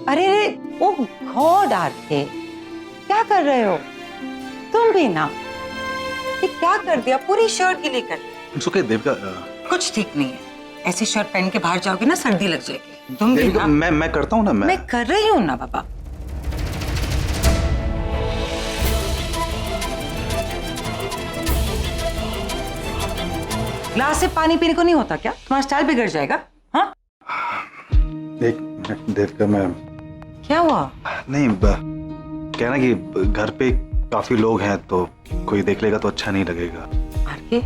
अरे ओ God R K, क्या कर रहे हो तुम भी ना? ये क्या कर दिया, पूरी शर्ट गीली कर दी। It's okay, Devika. कुछ ठीक नहीं है, ऐसी शर्ट पहन के बाहर जाओगे ना सर्दी लग जाएगी। तुम भी देविका, ना। मैं करता हूँ ना। मैं कर रही हूँ ना बाबा। ग्लास से पानी पीने को नहीं होता क्या? तुम्हारा स्टाइल बिगड़ जाएगा। हाँ, एक मिनट देविका, मैं क्या हुआ? नहीं कहना कि घर पे काफी लोग हैं तो कोई देख लेगा तो अच्छा नहीं लगेगा। आरके,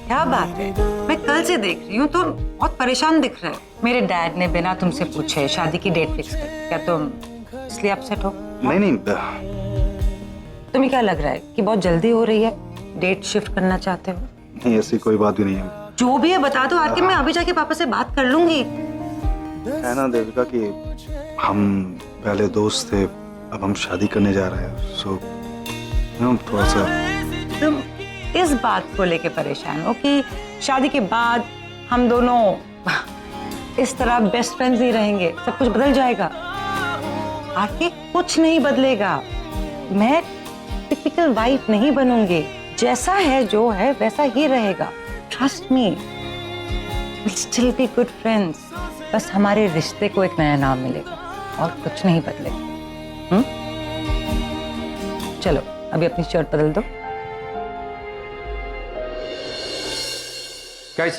क्या बात है? मैं कल से देख रही हूँ, तुम बहुत परेशान दिख रहे हो। मेरे डैड ने बिना तुमसे पूछे शादी की डेट फिक्स कर, क्या तुम इसलिए अपसेट हो? नहीं नहीं, तुम्हें क्या लग रहा है कि बहुत जल्दी हो रही है, डेट शिफ्ट करना चाहते हो? नहीं ऐसी कोई बात भी नहीं है। जो भी है बता दो आरके, मैं अभी जाके पापा से बात कर लूंगी। है ना देविका कि हम पहले दोस्त थे, अब हम शादी करने जा रहे हैं, सो थोड़ा सा। तुम इस बात को लेके परेशान हो कि शादी के बाद हम दोनों इस तरह बेस्ट फ्रेंड्स ही रहेंगे, सब कुछ बदल जाएगा? आरके, कुछ नहीं बदलेगा। मैं टिपिकल वाइफ नहीं बनूंगी, जैसा है जो है वैसा ही रहेगा। Trust me, will still be good friends. बस हमारे रिश्ते को एक नया नाम मिलेगा और कुछ नहीं बदलेगा। चलो अभी अपनी शर्ट बदल दो। गाइस,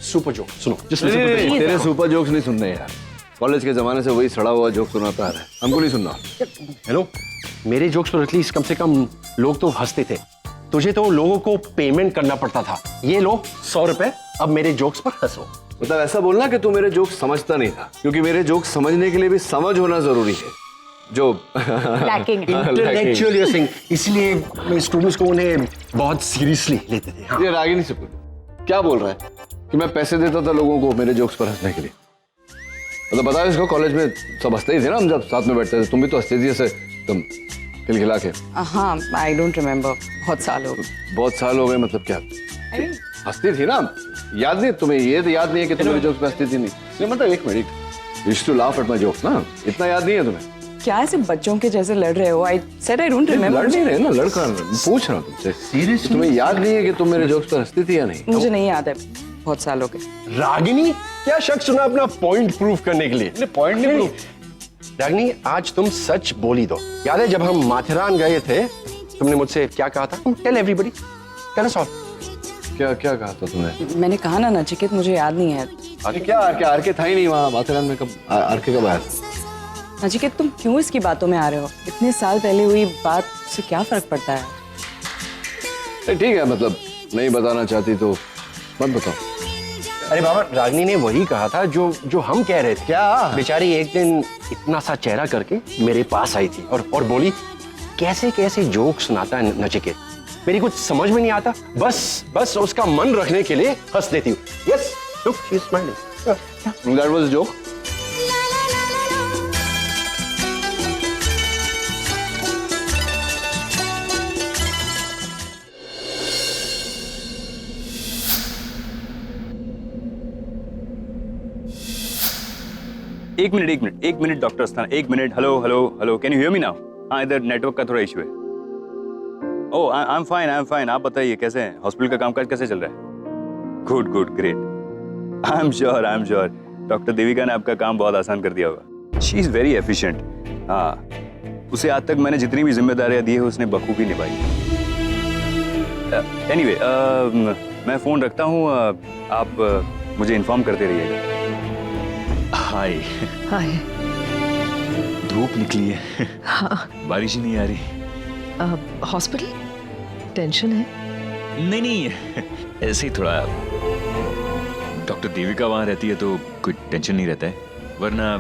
सुपर जोक सुनो। नहीं, तेरे सुपर जोक्स नहीं सुनने यार। कॉलेज के जमाने से वही सड़ा हुआ जोक सुनाता आ रहा है, हमको नहीं सुनना। हेलो, मेरे जोक्स पर एटलीस्ट कम से कम लोग तो हंसते थे। तुझे तो लोगों को पेमेंट करना पड़ता था। ये लो 100 रुपए, अब मेरे जोक्स पर हंसो। मतलब ऐसा बोलना कि तू मेरे जोक्स समझता नहीं था, क्योंकि मेरे जोक्स समझने के लिए भी समझ होना जरूरी है, जो लैकिंग इंटेलेक्चुअल यू थिंक, इसलिए स्टूडेंट्स को उन्हें बहुत सीरियसली लेते थे। हाँ। ये रागिनी से क्या बोल रहा है कि मैं पैसे देता था लोगों को मेरे जोक्स पर हंसने के लिए? मतलब बताओ इसको, कॉलेज में सब हंसते ही थे ना, हम जब साथ में बैठते थे, तुम भी तो हंसती थी ऐसे तुम खिलखिला के। हाँ, आई डोंट रिमेम्बर, बहुत साल हो गए। बहुत साल हो गए मतलब क्या? हंसती थी ना, याद नहीं तुम्हें? ये तो याद नहीं है कि तुम मेरे जोक्स पे हंसती थी? नहीं मतलब एक minute, used to laugh at my jokes ना, इतना याद नहीं है तुम्हें? क्या ऐसे बच्चों के जैसे लड़ रहे हो? I said I don't remember. लड़ नहीं रहे ना, लड़का पूछ रहा हूँ तुमसे सीरियसली, तुम्हें याद नहीं है कि तुम मेरे जोक्स पर हंसती थी या नहीं? मुझे नहीं याद है, बहुत साल हो गए। रागिनी, क्या शख्स चुना अपना पॉइंट प्रूव करने के लिए? पॉइंट नहीं प्रूव। रागिनी, आज तुम सच बोली दो। याद है जब हम माथेरान गए थे, तुमने मुझसे क्या कहा था? Tell everybody, tell us all. क्या क्या कहा था तुमने? मैंने कहा ना नचिकेत, मुझे याद नहीं है। अरे क्या आरके था ही नहीं वहाँ माथेरान में। कब आरके कब आया था? नचिकेत, तुम क्यों इसकी बातों में आ रहे हो? इतने साल पहले हुई बात से क्या फर्क पड़ता है? ठीक है, मतलब नहीं बताना चाहती तो मत बताओ। अरे बाबा, रागिनी ने वही कहा था जो हम कह रहे थे। क्या? बेचारी एक दिन इतना सा चेहरा करके मेरे पास आई थी और बोली, कैसे कैसे जोक सुनाता है नचिकेत, मेरी कुछ समझ में नहीं आता, बस उसका मन रखने के लिए हंस देती हूँ। Yes, look, she is smiling. That was a joke. एक मिनट डॉक्टर अस्थाना, एक minute. Hello hello hello, can you hear me now? हाँ, इधर नेटवर्क का थोड़ा इशू है। ओह, आई एम फाइन। आप बताइए कैसे हैं? हॉस्पिटल का कामकाज कैसे चल रहा है? Good, great. I am sure doctor Devika ने आपका काम बहुत आसान कर दिया होगा। She is very efficient. हाँ, उसे आज तक मैंने जितनी भी जिम्मेदारियां दी है उसने बखूबी निभाई। एनीवे, मैं फोन रखता हूँ, आप मुझे इन्फॉर्म करते रहिएगा। हाय। धूप निकली है। हाँ। बारिश ही नहीं आ रही। हॉस्पिटल टेंशन है? नहीं, ऐसे ही थोड़ा। डॉक्टर देविका वहां रहती है तो कोई टेंशन नहीं रहता है, वरना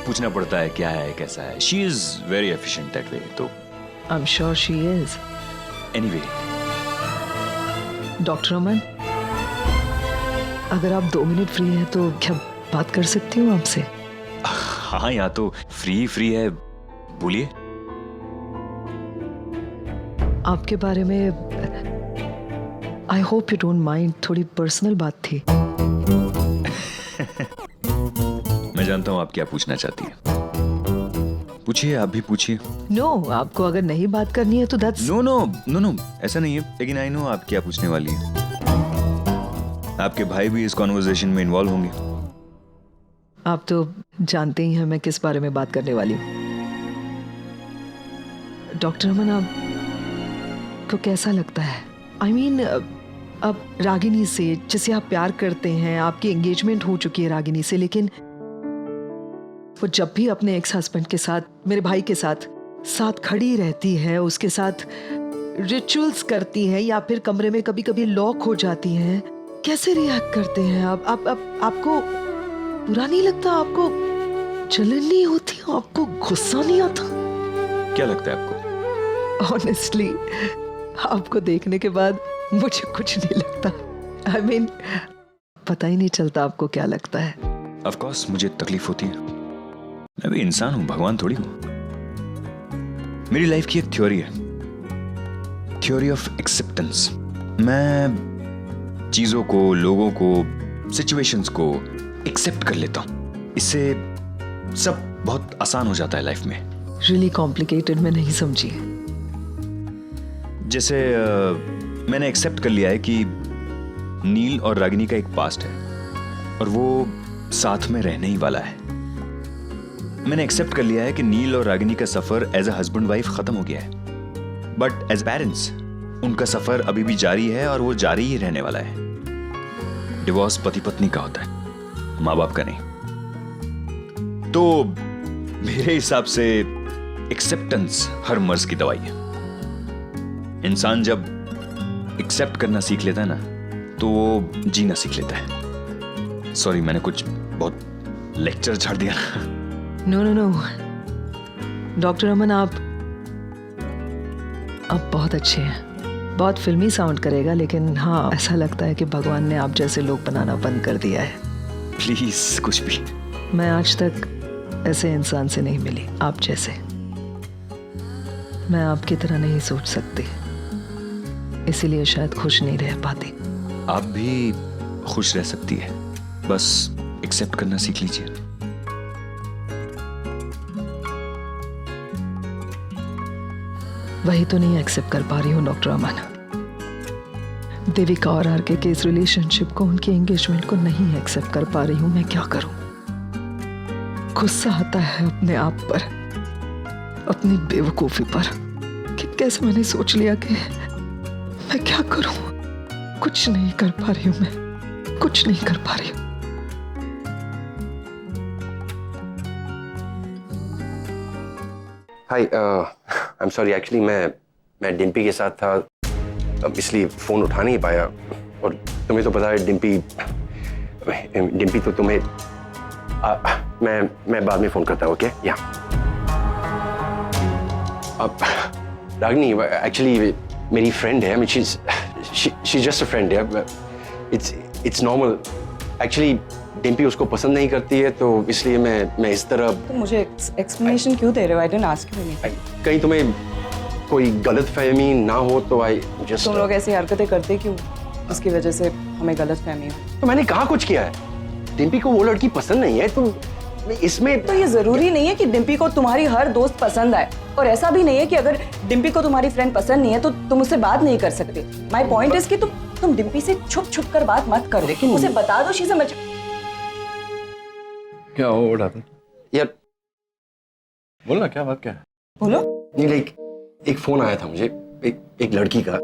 पूछना पड़ता है क्या है कैसा है। She is very efficient that way. तो I am sure she is. Anyway, doctor Aman, अगर आप 2 मिनट फ्री हैं तो क्या बात कर सकती हूँ आपसे? हाँ, यहाँ तो फ्री है, बोलिए। आपके बारे में I hope you don't mind, थोड़ी पर्सनल बात थी। मैं जानता हूँ आप क्या पूछना चाहती है। पूछिए, आप भी पूछिए। नो, आपको अगर नहीं बात करनी है तो that's no no no no, ऐसा नहीं है, लेकिन आई नो आप क्या पूछने वाली है। आपके भाई भी इस कॉन्वर्सेशन में इन्वॉल्व होंगे। आप तो जानते ही हैं मैं किस बारे में बात करने वाली हूँ। डॉक्टर अमन, आपको कैसा लगता है? आई मीन, अब रागिनी से, जिसे आप प्यार करते हैं, आपकी एंगेजमेंट हो चुकी है रागिनी से, लेकिन वो जब भी अपने एक्स हस्बैंड के साथ, मेरे भाई के साथ खड़ी रहती है, उसके साथ रिचुअल्स करती है, या फिर कमरे में कभी कभी लॉक हो जाती है, कैसे रिएक्ट करते हैं आप? आपको बुरा नहीं लगता? आपको जलन नहीं होती? आपको गुस्सा नहीं आता? क्या लगता है आपको? ऑनेस्टली, आपको देखने के बाद मुझे कुछ नहीं लगता। आई मीन, पता ही नहीं चलता आपको क्या लगता है। ऑफ कोर्स मुझे तकलीफ होती है, मैं भी इंसान हूं, भगवान थोड़ी हूं। मेरी लाइफ की एक थ्योरी है, थ्योरी ऑफ एक्सेप्टेंस। मैं चीजों को, लोगों को, सिचुएशंस को एक्सेप्ट कर लेता हूं। इससे सब बहुत आसान हो जाता है लाइफ में। रियली कॉम्प्लिकेटेड, मैं नहीं समझी। जैसे मैंने एक्सेप्ट कर लिया है कि नील और रागिनी का एक पास्ट है और वो साथ में रहने ही वाला है। मैंने एक्सेप्ट कर लिया है कि नील और रागिनी का सफर एज अ हस्बैंड वाइफ खत्म हो गया है, बट एज पेरेंट्स उनका सफर अभी भी जारी है और वो जारी ही रहने वाला है। डिवोर्स पति पत्नी का होता है, माँ बाप का नहीं। तो मेरे हिसाब से एक्सेप्टेंस हर मर्ज की दवाई है। इंसान जब एक्सेप्ट करना सीख लेता है ना, तो वो जीना सीख लेता है। सॉरी, मैंने कुछ बहुत लेक्चर झाड़ दिया। नो नो नो, डॉक्टर अमन, आप बहुत अच्छे हैं। बहुत फिल्मी साउंड करेगा, लेकिन हाँ, ऐसा लगता है कि भगवान ने आप जैसे लोग बनाना बंद कर दिया है। प्लीज कुछ भी। मैं आज तक ऐसे इंसान से नहीं मिली, आप जैसे। मैं आपकी तरह नहीं सोच सकती, इसीलिए शायद खुश नहीं रह पाती। आप भी खुश रह सकती है, बस एक्सेप्ट करना सीख लीजिए। वही तो नहीं एक्सेप्ट कर पा रही हूँ डॉक्टर अमन। देविका और आरके के इस रिलेशनशिप को, उनकी एंगेजमेंट को नहीं एक्सेप्ट कर पा रही हूँ। मैं क्या करूं? गुस्सा आता है अपने आप पर, अपनी बेवकूफी पर, कि कैसे मैंने सोच लिया कि मैं क्या करूं। कुछ नहीं कर पा रही हूं, मैं कुछ नहीं कर पा रही हूं। हाय, आई एम सॉरी, एक्चुअली मैं डिम्पी के साथ था, अब इसलिए फोन उठा नहीं पाया। और तुम्हें तो पता है डिम्पी तो तुम्हें मैं बाद में फोन करता हूँ। ओके? या अब रागिनी एक्चुअली मेरी फ्रेंड है। शी जस्ट अ फ्रेंड है। It's normal. एक्चुअली डिम्पी उसको पसंद नहीं करती है, तो इसलिए मैं इस तरह। तो मुझे एक्सप्लेनेशन क्यों दे रहे हो? I didn't ask you anything. कहीं तुम्हें कोई गलतफहमी ना हो तो आई जस्ट। तुम लोग ऐसी हरकतें करते क्यों जिसकी वजह से हमें गलतफहमी हो? तो मैंने कहा कुछ किया है? डिम्पी को वो लड़की पसंद नहीं है, तो इसमें तो ये जरूरी नहीं है कि डिम्पी को तुम्हारी हर दोस्त पसंद आए, और ऐसा भी नहीं है कि अगर डिम्पी को तुम्हारी फ्रेंड पसंद नहीं है तो तुम उससे बात नहीं कर सकते। माय पॉइंट इज कि तुम डिम्पी से छुप कर बात मत करो, लेकिन उसे बता दो। शी समझ। क्या हो? What happened? यार बोलना, क्या बात क्या है? बोलो। नहीं, लाइक एक फोन आया था मुझे एक लड़की का।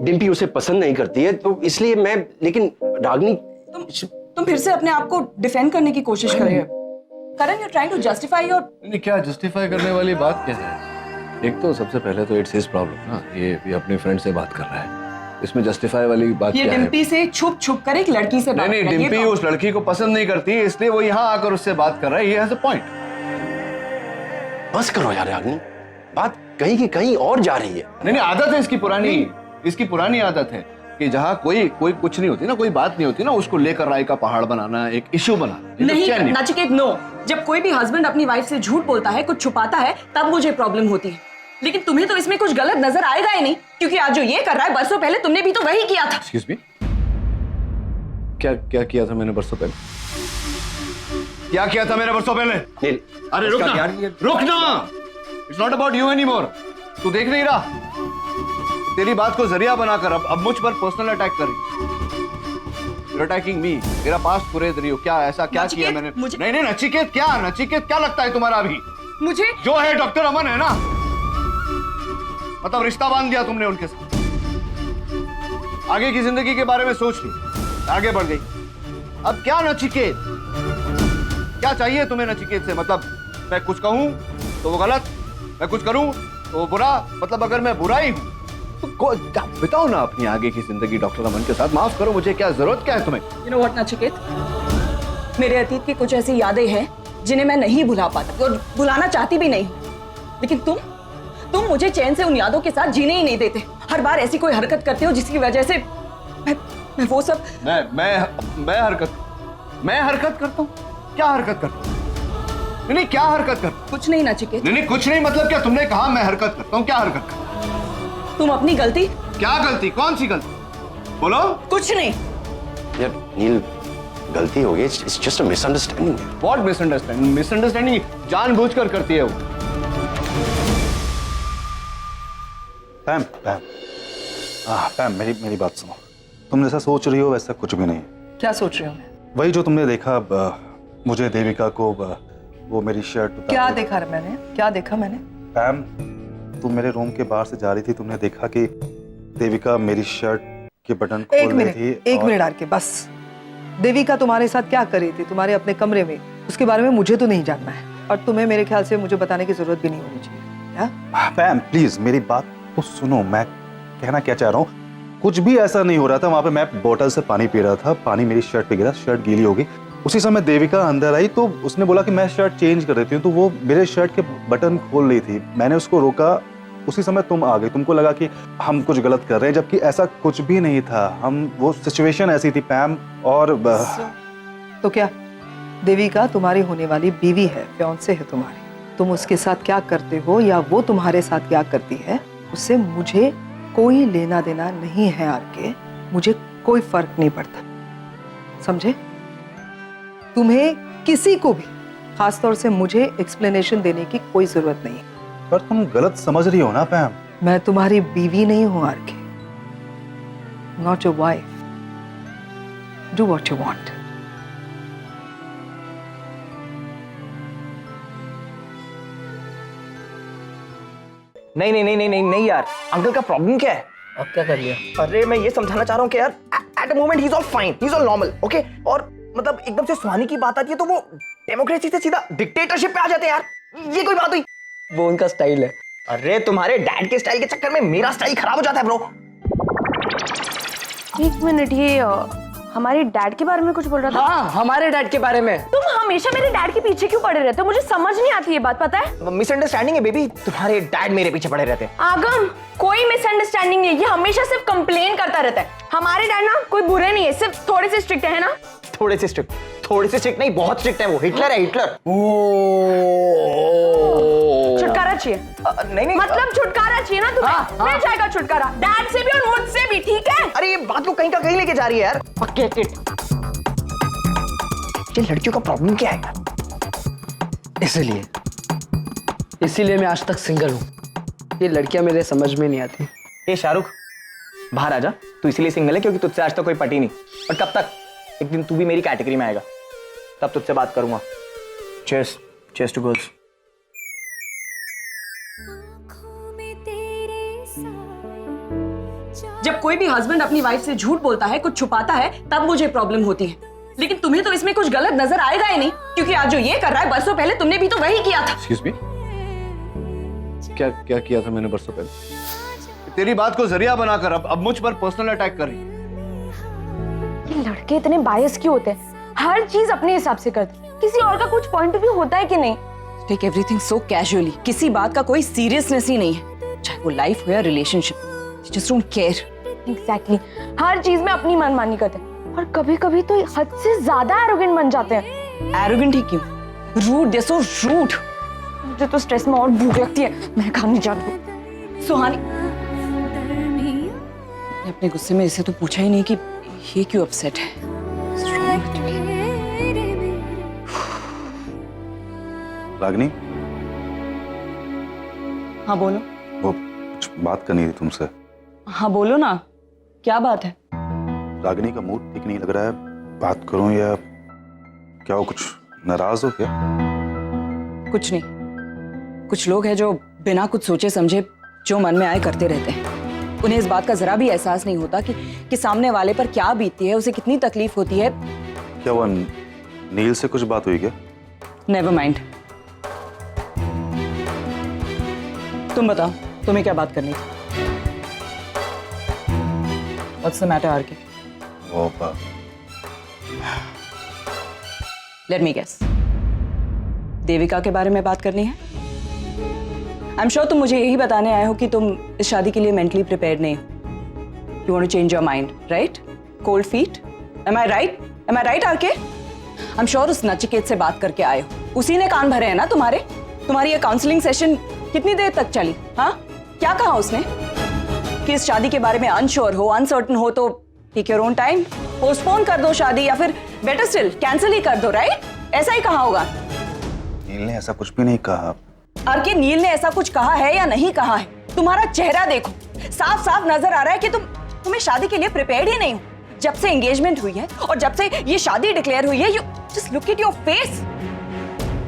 डिम्पी उसे पसंद नहीं करती है, तो इसलिए मैं। लेकिन रागिनी, तुम फिर से अपने आप को डिफेंड करने की कोशिश कर रहे हो। Karan, you trying to justify your. नहीं, क्या जस्टिफाई करने वाली बात क्या है? एक तो सबसे पहले तो इट्स हिज प्रॉब्लम ना, ये अपने फ्रेंड से बात कर रहा है, इसमें जस्टिफाई वाली बात ये क्या है? डिम्पी से छुप कर एक लड़की से बात नहीं, डिम्पी उस लड़की को पसंद नहीं करती, इसलिए वो यहाँ आकर उससे बात कर रहा है। ये हैज अ पॉइंट। बस करो यार रागिनी, बात कहीं की कहीं और जा रही है। नहीं, आदत है इसकी पुरानी आदत है कि जहाँ कोई कुछ नहीं होती ना, कोई बात नहीं होती ना, उसको लेकर राय का पहाड़ बनाना, एक इश्यू बनाना। नहीं नचिकेत, नो। जब कोई भी हस्बैंड अपनी वाइफ से झूठ बोलता है, कुछ छुपाता है, तब मुझे प्रॉब्लम होती है। लेकिन तुम्हें तो इसमें कुछ गलत नजर आएगा ही नहीं, क्योंकि आज जो ये कर रहा है, बरसों पहले तुमने भी तो वही किया था। एक्सक्यूज मी, क्या किया था मैंने बरसों पहले? क्या किया था मेरे बरसों पहले? नील, अरे उसका रुकना क्या- रुकना, it's not about you any more. तू देख नहीं रहा? तेरी बात को जरिया बनाकर अब मुझ पर पर्सनल अटैक कर रही, अटैकिंग मी। मेरा पास्ट कुरेद रही हो क्या? ऐसा क्या किया मैंने? नहीं नहीं नचिकेत, क्या लगता है तुम्हारा अभी? मुझे जो है डॉक्टर अमन है ना, मतलब रिश्ता बांध दिया तुमने उनके साथ। आगे की जिंदगी के बारे में सोच ली, आगे बढ़ गई। अब क्या नचिकेत, क्या चाहिए तुम्हें नचिकेत से? मतलब मैं कुछ कहूं तो वो गलत, मैं कुछ करूं तो वो बुरा, मतलब अगर मैं बुरा ही हूं तो बताओ ना अपनी आगे की जिंदगी डॉक्टर अमन के साथ। माफ करो मुझे, क्या जरूरत क्या है तुम्हें? यू नो व्हाट नचिकेत, मेरे अतीत की कुछ ऐसी यादें हैं जिन्हें मैं नहीं भुला पाती और भुलाना चाहती भी नहीं। लेकिन तुम मुझे चैन से उन यादों के साथ जीने ही नहीं देते। हर बार ऐसी कोई हरकत करते हो जिसकी वजह से मैं वो सब। मैं हरकत करता हूँ? क्या हरकत करता हूँ? नहीं क्या हरकत करता? कुछ नहीं नचिकेत। नहीं कुछ नहीं मतलब क्या? तुमने कहा मैं हरकत करता हूँ, क्या हरकत करता? तुम अपनी गलती। क्या गलती? कौन सी गलती? बोलो। कुछ नहीं यार नील, गलती हो गई, it's just a misunderstanding. What misunderstanding? Misunderstanding जानबूझकर करती है वो। पैम पैम, पैम मेरी बात सुनो। तुम जैसा सोच रही हो वैसा कुछ भी नहीं। क्या सोच रही हूँ मैं? वही जो तुमने देखा, मुझे देविका को वो मेरी शर्ट क्या देखा मैंने? क्या देखा मैंने? पैम, तुम मेरे रूम के बाहर से जा रही थी, तुमने देखा कि देविका मेरी शर्ट के बटन खोल रही थी। एक मिनट आर के, बस। देविका तुम्हारे साथ क्या कर रही थी तुम्हारे अपने कमरे में, उसके बारे में मुझे तो नहीं जानना है, और तुम्हें मेरे ख्याल से मुझे बताने की जरूरत भी नहीं होनी चाहिए। क्या? पैम प्लीज मेरी बात तो सुनो, मैं कहना क्या चाह रहा हूँ। कुछ भी ऐसा नहीं हो रहा था वहां पे। मैं बोतल से पानी पी रहा था, पानी मेरी शर्ट पे गिरा, शर्ट गीली हो गई। उसी समय देविका अंदर आई तो उसने बोला कि मैं शर्ट चेंज कर देती हूँ, तो वो मेरे शर्ट के बटन खोल रही थी। मैंने उसको रोका, उसी समय तुम आ गई। तुमको लगा कि हम कुछ गलत कर रहे हैं, जबकि ऐसा कुछ भी नहीं था। वो सिचुएशन ऐसी थी पैम। और तो क्या देविका तुम्हारी होने वाली बीवी है, फियांसे है तुम्हारी। तुम उसके साथ क्या करते हो या वो तुम्हारे साथ क्या करती है, उससे मुझे कोई लेना देना नहीं है आर के। मुझे कोई फर्क नहीं पड़ता, समझे? तुम्हें किसी को भी, खासतौर से मुझे एक्सप्लेनेशन देने की कोई जरूरत नहीं है। पर तुम गलत समझ रही हो ना पैम। मैं तुम्हारी बीवी नहीं हूं आर के, not your wife. Do what you want. नहीं नहीं नहीं नहीं नहीं नहीं यार, अंकल का प्रॉब्लम क्या है? अब क्या कर लिया? अरे मैं ये समझाना चाह रहा हूँ कि यार at the moment he is all fine, he is all normal, okay? और मतलब एकदम से सुहानी की बात आती है तो वो डेमोक्रेसी से सीधा डिक्टेटरशिप पे आ जाते हैं यार। ये कोई बात हुई? वो उनका स्टाइल है। अरे तुम्हारे डैड के स्टाइल के चक्कर में मेरा स्टाइल खराब हो जाता है ब्रो। एक मिनट, ये हमारे डैड के बारे में कुछ बोल रहा था? हाँ, हमारे डैड के बारे में। तुम हमेशा मेरे डैड के पीछे क्यों पड़े रहते हो? मुझे समझ नहीं आती ये बात, पता है? मिसअंडरस्टैंडिंग है बेबी, तुम्हारे डैड मेरे पीछे पड़े रहते हैं। आगम, कोई मिसअंडरस्टैंडिंग नहीं है, ये हमेशा सिर्फ कंप्लेन करता रहता है। हमारे डैड ना कोई बुरे नहीं है, सिर्फ थोड़े से स्ट्रिक्ट है ना? थोड़े से स्ट्रिक्ट नहीं, बहुत स्ट्रिक्ट है वो। हिटलर है, हिटलर। छुटकारा चाहिए? नहीं मतलब छुटकारा चाहिए ना तुम्हें? मिल जाएगा छुटकारा, डैड से भी और मुझसे भी, ठीक है? अरे ये बात को कहीं का कहीं लेके जा रही है यार। ये लड़कियों का प्रॉब्लम क्या है? इसीलिए मैं आज तक सिंगल हूँ। ये लड़कियां मेरे समझ में नहीं आती। ये शाहरुख, बाहर आ जा। तू इसीलिए सिंगल है क्योंकि तुझसे आज तक कोई पटी नहीं। और कब तक? एक दिन तू भी मेरी कैटेगरी में आएगा, तब तुझसे बात करूंगा। Cheers, cheers to girls. जब कोई भी हस्बैंड अपनी वाइफ से झूठ बोलता है, कुछ छुपाता है, तब मुझे प्रॉब्लम होती है। लेकिन तुम्हें तो इसमें कुछ गलत नजर आएगा ही नहीं, क्योंकि आज जो ये कर रहा है, बरसों पहले तुमने भी तो वही किया था। एक्सक्यूज मी, क्या किया था मैंने बरसों पहले? तेरी बात को जरिया बनाकर अब मुझ पर पर्सनल अटैक कर रही है। ये लड़के इतने बायस क्यों होते हैं? हर चीज अपने हिसाब से करते हैं, किसी और का कुछ पॉइंट ऑफ व्यू होता है कि नहीं? टेक एवरीथिंग सो कैजुअली, किसी बात का कोई सीरियसनेस ही नहीं है, चाहे वो लाइफ हो या relationship. Just don't care. Exactly, हर चीज में अपनी मनमानी करते हैं और कभी कभी तो हद से ज्यादा एरोगेंट बन जाते हैं। एरोगेंट ही क्यों? रूड, दे सो रूड। मुझे तो स्ट्रेस में और भूख लगती है, मैं खा नहीं चाहती। सुहानी, मैं अपने गुस्से में इसे तो पूछा ही नहीं कि ये क्यों अपसेट है। रागिनी, हाँ बोलो। वो कुछ बात करनी थी तुमसे। हाँ बोलो ना, क्या बात है? रागिनी का मूड ठीक नहीं लग रहा है, बात करूं या क्या? वो कुछ नाराज हो क्या? कुछ नहीं। कुछ लोग हैं जो बिना कुछ सोचे समझे जो मन में आए करते रहते हैं। उन्हें इस बात का जरा भी एहसास नहीं होता कि सामने वाले पर क्या बीतती है, उसे कितनी तकलीफ होती है। क्या वो नील से कुछ बात हुई क्या? Never mind. तुम बताओ, तुम्हें क्या बात करनी थी? What's the matter, R K? वो बात Let me guess. देविका के बारे में बात करनी है? I'm sure तुम मुझे यही बताने आए हो कि तुम इस शादी के लिए मेंटली प्रिपेयर्ड नहीं हो। You want to change your mind, right? Cold feet? Am I right? Am I right, RK? I'm sure उस नचिकेत से बात करके आए हो। उसी ने कान भरे हैं ना तुम्हारे? तुम्हारी ये काउंसलिंग सेशन कितनी देर तक चली? हाँ? क्या कहा उसने? कि इस शादी के बारे में अनश्योर हो, अनसर्टन हो तो take your own time, postpone कर दो शादी, या फिर बेटर स्टिल कैंसिल ही कर दो, राइट? ऐसा ही कहा होगा। नील ने ऐसा कुछ भी नहीं कहा। आरके, नील ने ऐसा कुछ कहा है या नहीं कहा है? तुम्हारा चेहरा देखो, साफ साफ नजर आ रहा है कि तुम्हें शादी के लिए प्रिपेयर्ड ही नहीं हो। जब से एंगेजमेंट हुई है और जब से ये शादी डिक्लेयर हुई है, you just look at your face.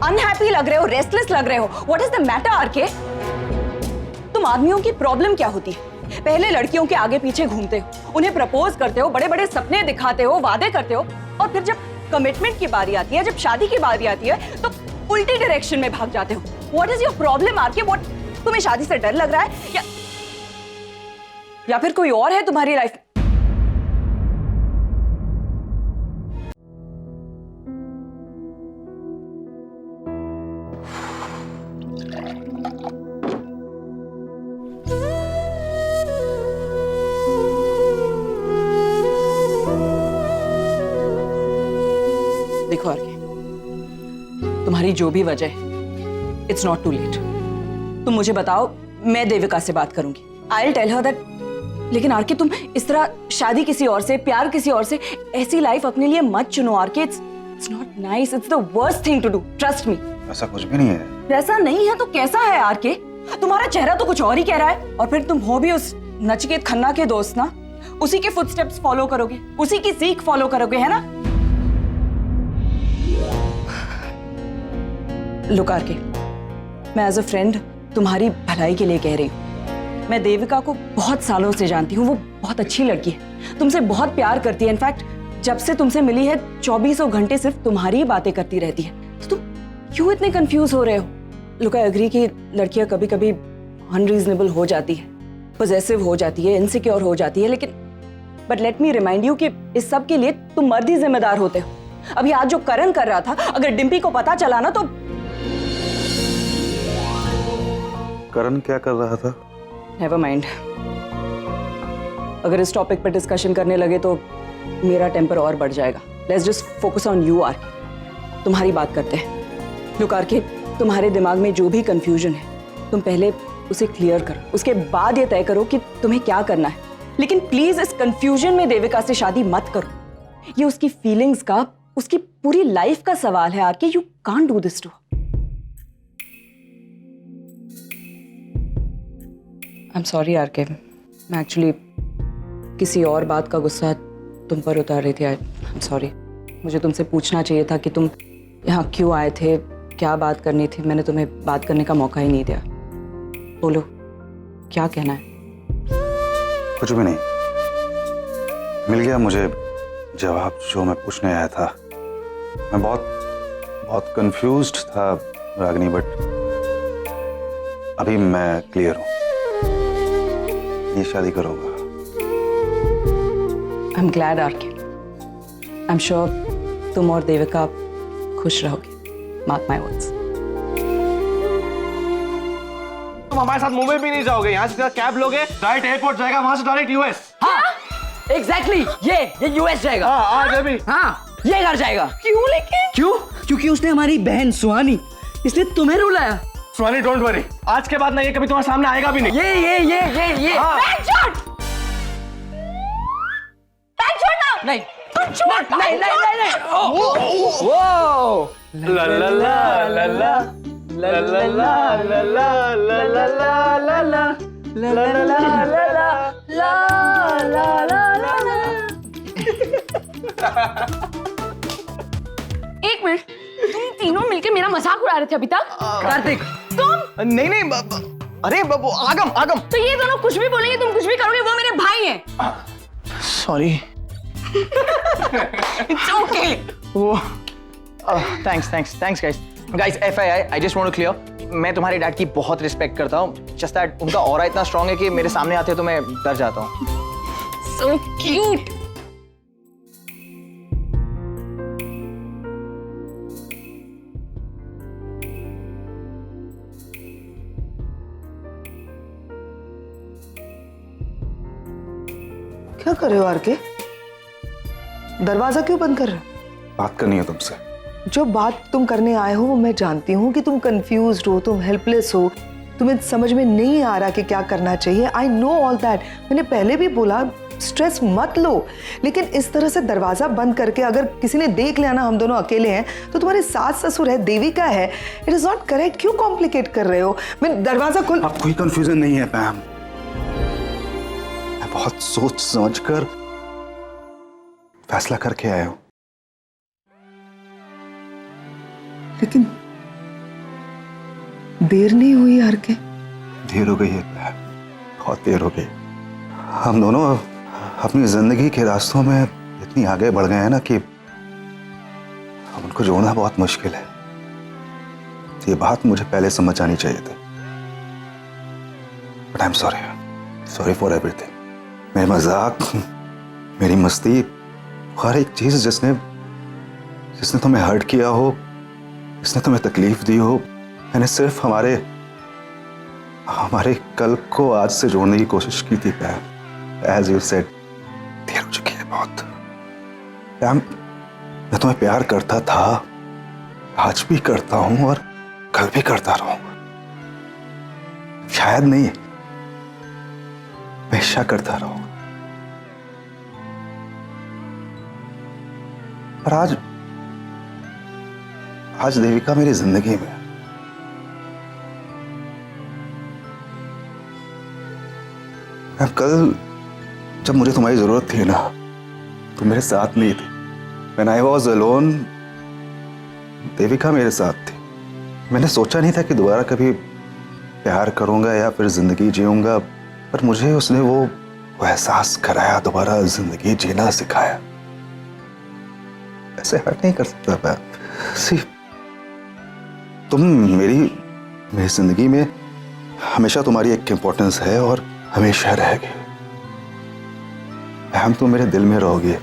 Unhappy लग रहे हो, रेस्टलेस लग रहे हो। What is the matter, RK? तुम आदमियों की प्रॉब्लम क्या होती है? पहले लड़कियों के आगे पीछे घूमते हो, उन्हें प्रपोज करते हो, बड़े बड़े सपने दिखाते हो, वादे करते हो, और फिर जब कमिटमेंट की बारी आती है, जब शादी की बारी आती है, तो उल्टी डायरेक्शन में भाग जाते हो। What is your problem, RK? What, तुम्हें शादी से डर लग रहा है या फिर कोई और है तुम्हारी लाइफ? देखो आरके, तुम्हारी जो भी वजह है, इट्स नॉट टू लेट। तुम मुझे बताओ, मैं देविका से बात करूंगी। I will tell her that. लेकिन आरके, तुम इस तरह शादी किसी और से, प्यार किसी और से, ऐसी लाइफ अपने लिए मत चुनो RK. It's not nice, it's the worst thing to do, trust me. ऐसा कुछ भी नहीं है। ऐसा नहीं है तो कैसा है आरके? तुम्हारा चेहरा तो कुछ और ही कह रहा है। और फिर तुम हो भी उस नचिकेत खन्ना के दोस्त ना, उसी के फुटस्टेप्स फॉलो करोगे, उसी की सीख फॉलो करोगे, है ना? लुक आरके, मैं एज अ फ्रेंड तुम्हारी भलाई के लिए कह रही हूँ। मैं देविका को बहुत सालों से जानती हूँ, वो बहुत अच्छी लड़की है, तुमसे बहुत प्यार करती है। इनफैक्ट जब से तुमसे मिली है 24 घंटे सिर्फ तुम्हारी ही बातें करती रहती है। तो तुम क्यों इतने कंफ्यूज हो रहे हो? लुक, आई एग्री कि लड़कियां कभी कभी अनरीजनेबल हो जाती है, पॉसेसिव हो जाती है, इनसिक्योर हो जाती है, लेकिन but let me remind you कि इस सब के लिए तुम मर्द ही जिम्मेदार होते हो। अभी आज जो करण कर रहा था, अगर डिम्पी को पता चला ना तो। करण क्या कर रहा था? Never mind. अगर इस टॉपिक पर डिस्कशन करने लगे तो मेरा टेम्पर और बढ़ जाएगा। Let's just focus on you RK. तुम्हारी बात करते हैं। लुक आरके, तुम्हारे दिमाग में जो भी कंफ्यूजन है, तुम पहले उसे क्लियर करो, उसके बाद ये तय करो कि तुम्हें क्या करना है। लेकिन प्लीज इस कंफ्यूजन में देविका से शादी मत करो। ये उसकी फीलिंग्स का, उसकी पूरी लाइफ का सवाल है RK. You can't do this too. I am sorry RK, मैं एक्चुअली किसी और बात का गुस्सा तुम पर उतार रही थी। आई एम सॉरी। मुझे तुमसे पूछना चाहिए था कि तुम यहाँ क्यों आए थे, क्या बात करनी थी। मैंने तुम्हें बात करने का मौका ही नहीं दिया। बोलो, क्या कहना है? कुछ भी नहीं, मिल गया मुझे जवाब जो मैं पूछने आया था। मैं बहुत कंफ्यूज्ड था रागिनी, बट अभी मैं क्लियर हूँ। ये शादी करूंगा। I am glad RK. I am sure तुम और देविका खुश रहोगे। Mark my words. तुम हमारे साथ मुंबई भी नहीं जाओगे, यहाँ से कैब लोगे, डायरेक्ट एयरपोर्ट जाएगा, वहां से डायरेक्ट यूएस। हाँ एग्जैक्टली, ये यूएस जाएगा। हाँ आज अभी। हाँ ये घर जाएगा। क्यों लेकिन? क्यों? क्योंकि उसने हमारी बहन सुहानी, इसने तुम्हें रुलाया। सुहानी डोंट वरी, आज के बाद ना ये कभी तुम्हारे सामने आएगा भी नहीं। ये हाँ। नहीं नहीं। ओ ला ला ला ला ला ला ला ला ला ला ला ला ला ला ला ला ला ला ला। एक मिनट, तुम तीनों मिलके मेरा मजाक उड़ा रहे थे अभी तक। कार्तिक, तुम नहीं नहीं अरे बाबू आगम आगम। तो ये दोनों कुछ भी बोलेंगे, तुम कुछ भी करोगे, वो मेरे भाई हैं। सॉरी। It's okay. वो thanks thanks thanks guys guys FYI I just want to clear, मैं तुम्हारे डैड की बहुत रिस्पेक्ट करता हूँ, जस्ट दैट उनका ऑरा इतना स्ट्रांग है कि मेरे सामने आते तो मैं डर जाता हूँ। So cute. क्या कर रहे हो आरके? दरवाजा क्यों बंद कर रहे हो? बात करनी है तुमसे। जो बात तुम करने आए हो वो मैं जानती हूँ कि तुम कंफ्यूज्ड हो, तुम हेल्पलेस हो, तुम्हें समझ में नहीं आ रहा कि क्या करना चाहिए। I know all that. मैंने पहले भी बोला स्ट्रेस मत लो, लेकिन इस तरह से दरवाजा बंद करके अगर किसी ने देख लिया ना हम दोनों अकेले हैं, तो तुम्हारे सास ससुर है, देविका है, इट इज नॉट करेक्ट। क्यों कॉम्प्लिकेट कर रहे हो? मैं दरवाजा खोल। अब कोई कंफ्यूजन नहीं है पैम, मैं बहुत सोच समझ कर फैसला करके आया हूं। लेकिन देर नहीं हुई आरके? देर हो गई है पैम, बहुत देर हो गई। हम दोनों अपनी जिंदगी के रास्तों में इतनी आगे बढ़ गए हैं ना कि अब उनको जोड़ना बहुत मुश्किल है। ये बात मुझे पहले समझ आनी चाहिए थी। But I am sorry for everything. मेरे मजाक, मेरी मस्ती, हर एक चीज जिसने तुम्हें हर्ट किया हो, जिसने तुम्हें तकलीफ दी हो, मैंने सिर्फ हमारे कल को आज से जोड़ने की कोशिश की थी पैम। एज यू सेड, देर हो चुकी है बहुत। पैम, मैं तुम्हें प्यार करता था, आज भी करता हूं और कल भी करता रहूंगा। शायद नहीं, हमेशा करता रहूंगा। पर आज देविका मेरी जिंदगी में है। कल जब मुझे तुम्हारी जरूरत थी ना, तुम मेरे साथ नहीं थी। When I was alone, Devika मेरे साथ थी। मैंने सोचा नहीं था कि दोबारा कभी प्यार करूंगा या फिर जिंदगी जीऊंगा, पर मुझे उसने वो एहसास कराया, दोबारा जिंदगी जीना सिखाया। ऐसे हर्ट नहीं कर सकता मैं। तुम मेरी जिंदगी में हमेशा तुम्हारी एक इम्पोर्टेंस है और हमेशा रहेगी। तुम मेरे दिल में रहोगे।